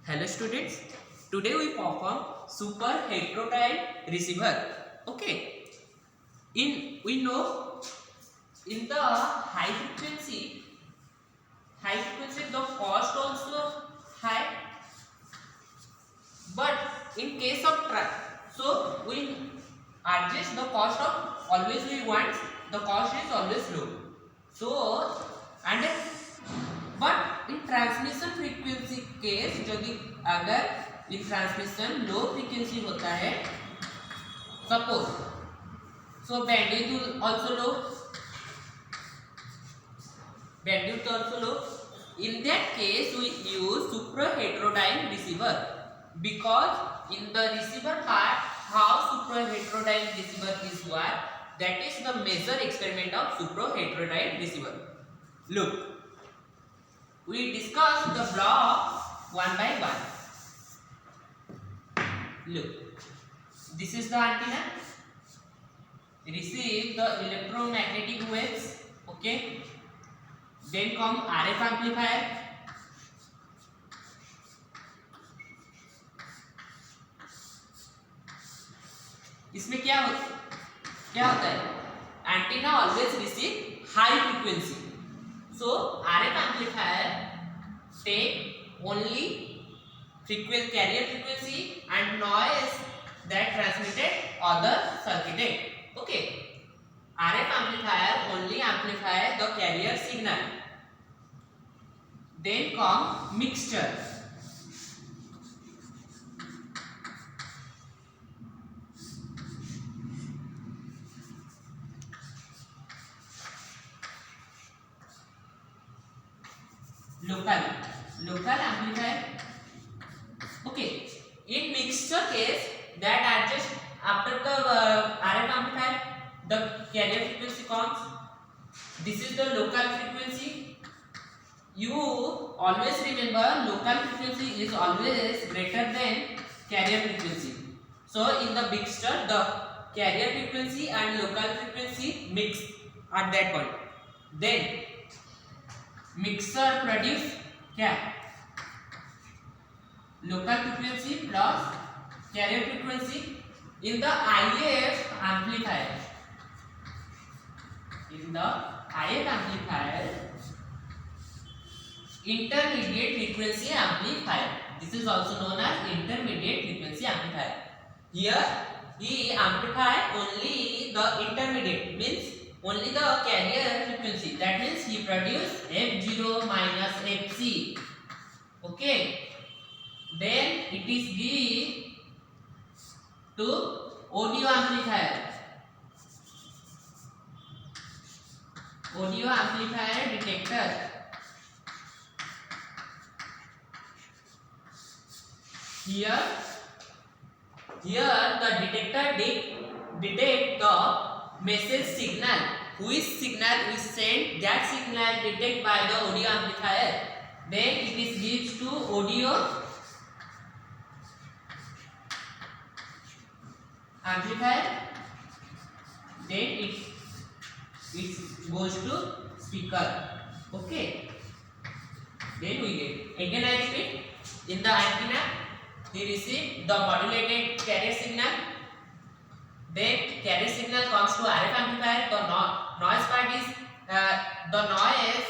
Hello students, today we perform super heterodyne receiver. Okay, we know in the high frequency the cost also high, but in case of so we adjust the cost of always we want the cost is always low. So and but in transmission frequency case यदि अगर इन transmission low frequency होता है suppose so bandwidth also low in that case we use super heterodyne receiver because in the receiver part how super heterodyne receiver is work, that is the major experiment of super heterodyne receiver. Look, we discuss the block one by one. Look, this is the antenna. Receive the electromagnetic waves. Okay. Then come RF amplifier. इसमें क्या होता है? Antenna always receive high frequency. So RF amplifier take only carrier frequency and noise that transmitted other circuited. Okay, RF amplifier only amplify the carrier signal. Then come mixture. Local amplifier. Okay, in mixture case that adjust after the RF amplifier the carrier frequency comes. This is the local frequency. You always remember local frequency is always greater than carrier frequency. So in the mixture the carrier frequency and local frequency mix at that point. Then mixer produce क्या local frequency plus carrier frequency in the IF amplifier. In the IF amplifier, intermediate frequency amplifier. This is also known as intermediate frequency amplifier. Here he amplify only the intermediate, means only the carrier frequency. That means he produce F0 minus Fc. Okay. Then it is give to audio amplifier. Audio amplifier detector. Here the detector detect the message signal. Which signal is sent? That signal detected by the audio amplifier. Then it is gives to audio amplifier. Then it goes to speaker. Okay. Then we get again I repeat, in the antenna he receive the modulated carrier signal. Then carrier signal comes to RF amplifier. The noise part is the noise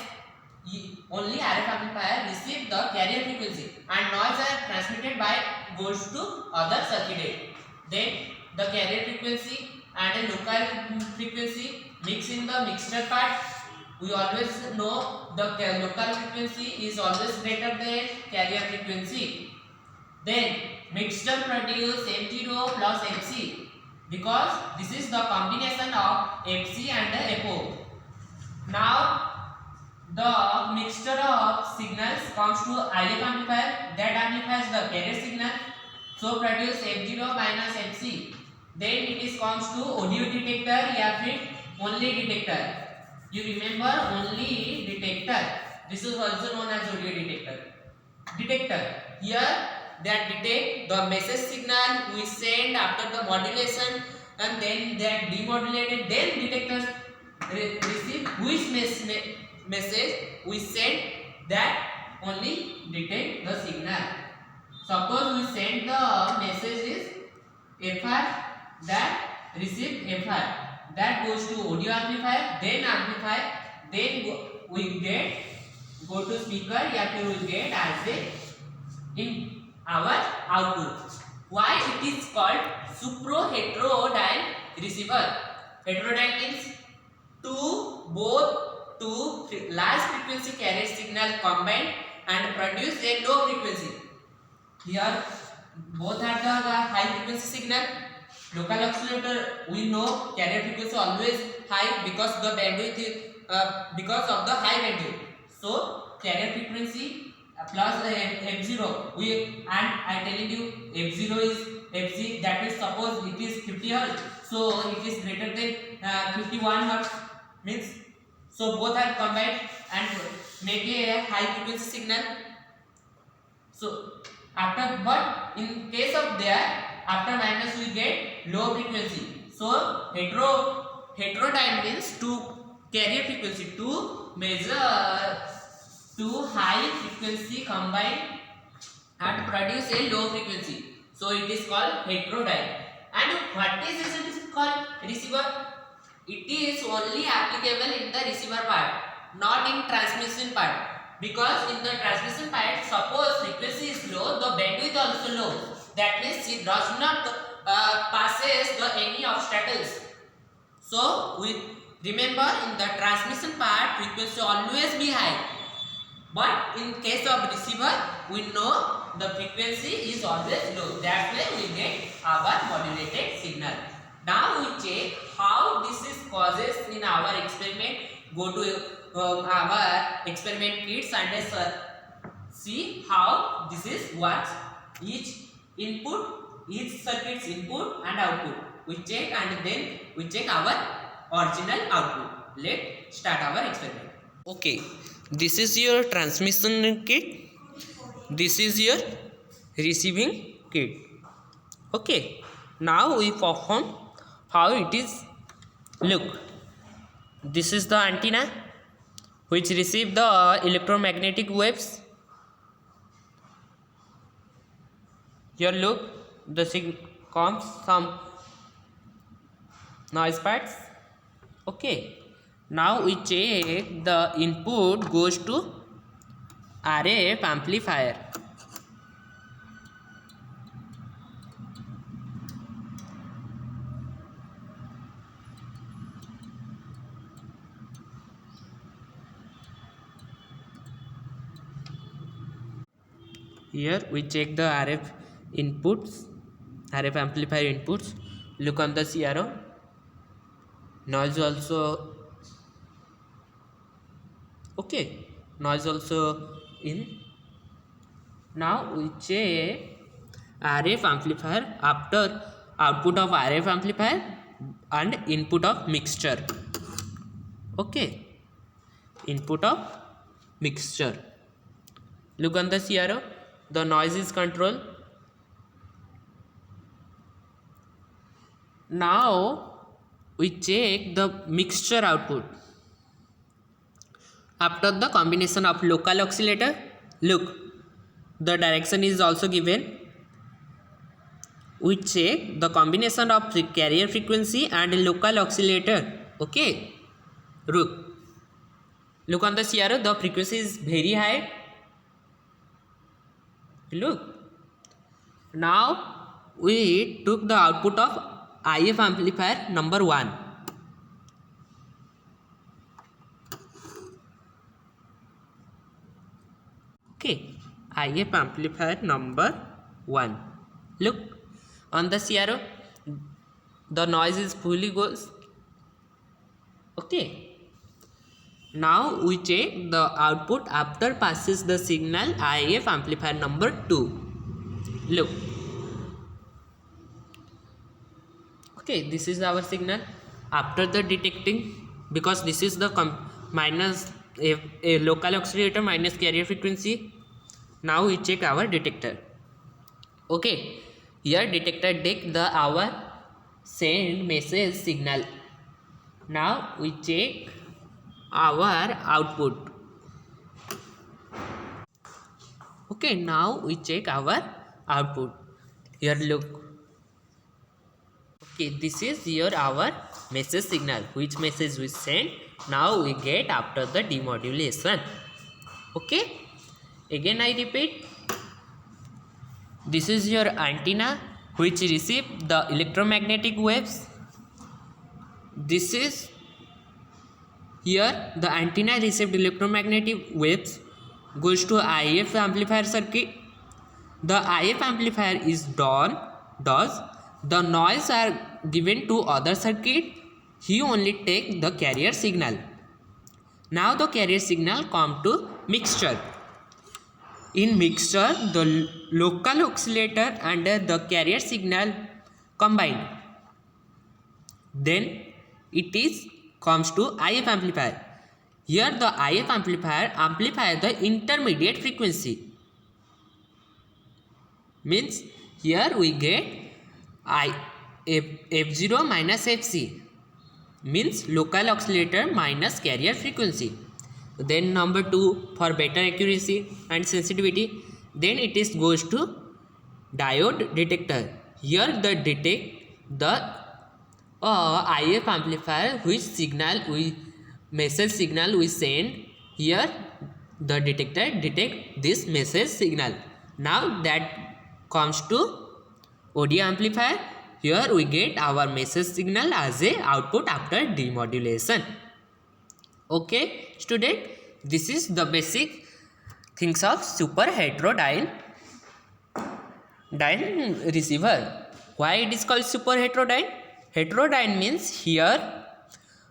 only RF amplifier receive the carrier frequency and noise are transmitted by goes to other circuit. Then the carrier frequency and a local frequency mix in the mixture part. We always know the local frequency is always greater than carrier frequency. Then mixture produce F0 plus Fc because this is the combination of Fc and FO. Now the mixture of signals comes to IF amplifier that amplifies the carrier signal, so produce F0 minus Fc. Then it is comes to audio detector या फिर only detector. You remember only detector. This is also known as audio detector. Here that detect the message signal we send after the modulation and then that demodulated. Then detectors receive which message we send, that only detect the signal. Suppose we send the message is FR, that receive FR, that goes to audio amplifier, then we get go to speaker, या फिर we get as a in our output. Why it is called supro-heterodyne receiver? Heterodyne means two large frequency carrier signal combined and produce a low frequency. Here both are the high frequency signal. Local oscillator, we know carrier frequency always high because the bandwidth is because of the high bandwidth. So carrier frequency plus f0, we, and I telling you f0 is fc, that means suppose it is 50 hertz, so it is greater than 51 hertz, means so both are combined and make a high frequency signal. So after, but in case of there, after minus we get low frequency. So heterodyne means to carrier frequency, to measure two high frequency combined and produce a low frequency. So it is called heterodyne. And what is this? It is called receiver. It is only applicable in the receiver part, not in transmission part. Because in the transmission part, suppose frequency is low, the bandwidth also low. That means it does not passes any obstacles. So we remember in the transmission part, frequency always be high. But in case of receiver, we know the frequency is always low. That's why we get our modulated signal. Now we check how this is causes in our experiment. Go to our experiment kits and see how this is works. Each input, each circuit's input and output. We check and then we check our original output. Let's start our experiment. Okay, this is your transmission kit. This is your receiving kit. Okay, now we perform how it is. Look, this is the antenna which receive the electromagnetic waves. Here look, the comes some noise parts. Okay, now we check the input goes to RF amplifier. Here we check the RF inputs, RF amplifier inputs. Look on the CRO. Noise also okay. Noise also in. Now we check RF amplifier after output of RF amplifier and input of mixture. Okay, input of mixture. Look on the CRO. The noise is controlled. Now we check the mixture output after the combination of local oscillator. Look, the direction is also given. We check the combination of carrier frequency and local oscillator. Okay, look on the CRO. The frequency is very high. Look, now we took the output of IF amplifier number 1. Okay, IF amplifier number 1. Look on the CRO, the noise is fully goes. Okay, now we check the output after passes the signal IF amplifier number 2. Look, okay, this is our signal after the detecting, because this is the minus a local oscillator minus carrier frequency. Now we check our detector. Okay, here detector take the our send message signal. Now we check our output. Okay, now we check our output. Here look. Okay, this is your our message signal. Which message we send? Now we get after the demodulation. Okay. Again I repeat. This is your antenna which receive the electromagnetic waves. This is here the antenna received electromagnetic waves goes to IF amplifier circuit. The IF amplifier is does the noise are given to other circuit. He only take the carrier signal. Now the carrier signal come to mixture. In mixture, the local oscillator and the carrier signal combine. Then it is comes to IF amplifier. Here the IF amplifier amplify the intermediate frequency. Means here we get F0 minus Fc. Means local oscillator minus carrier frequency. Then number 2 for better accuracy and sensitivity. Then it is goes to diode detector. Here the detect the IF amplifier which signal we message signal we send. Here the detector detect this message signal. Now that comes to audio amplifier. Here we get our message signal as a output after demodulation. Okay student, this is the basic things of super heterodyne receiver. Why it is called super heterodyne? Heterodyne means here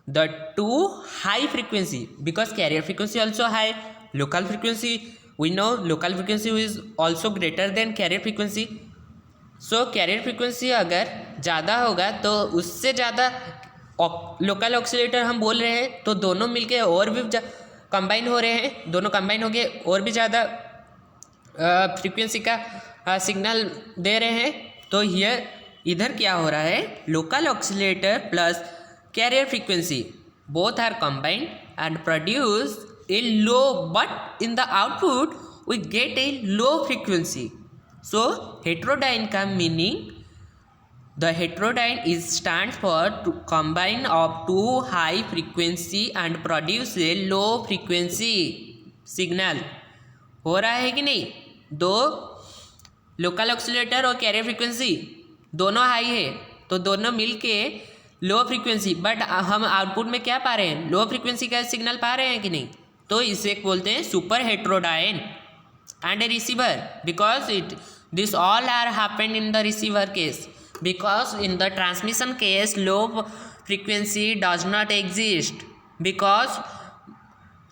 the two high frequency, because carrier frequency also high, local frequency we know local frequency is also greater than carrier frequency. So carrier frequency अगर ज़्यादा होगा तो उससे ज़्यादा local oscillator हम बोल रहे हैं, तो दोनों मिलके और भी कंबाइन हो रहे हैं, दोनों कंबाइन हो गए और भी ज़्यादा फ्रीक्वेंसी का सिग्नल दे रहे हैं. तो ये इधर क्या हो रहा है, local oscillator plus carrier frequency both are combined and produce a low, but in the output we get a low frequency. So heterodyne का meaning, the heterodyne is stands for to combine of two high frequency and produce a low frequency signal. हो रहा है कि नहीं? दो local oscillator और carrier frequency दोनों high है, तो दोनों मिलके लो फ्रीक्वेंसी, बट हम आउटपुट में क्या पा रहे हैं, लो फ्रीक्वेंसी का सिग्नल पा रहे हैं कि नहीं. तो इसे बोलते हैं super heterodyne and a receiver, because this all are happened in the receiver case, because in the transmission case low frequency does not exist, because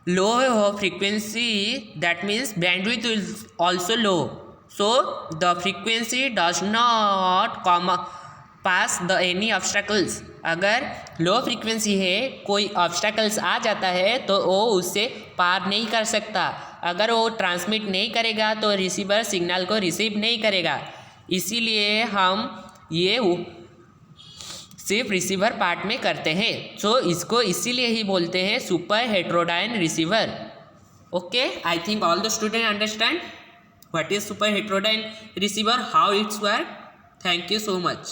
low frequency, that means bandwidth is also low, so the frequency does not pass the any obstacles. अगर low frequency है, कोई obstacles आ जाता है तो वो उससे पार नहीं कर सकता. अगर वो ट्रांसमिट नहीं करेगा तो रिसीवर सिग्नल को रिसीव नहीं करेगा. इसीलिए हम ये सिर्फ रिसीवर पार्ट में करते हैं. सो इसको इसीलिए ही बोलते हैं super heterodyne receiver. Okay, I think all the student understand what is super heterodyne receiver, how it's work. Thank you so much.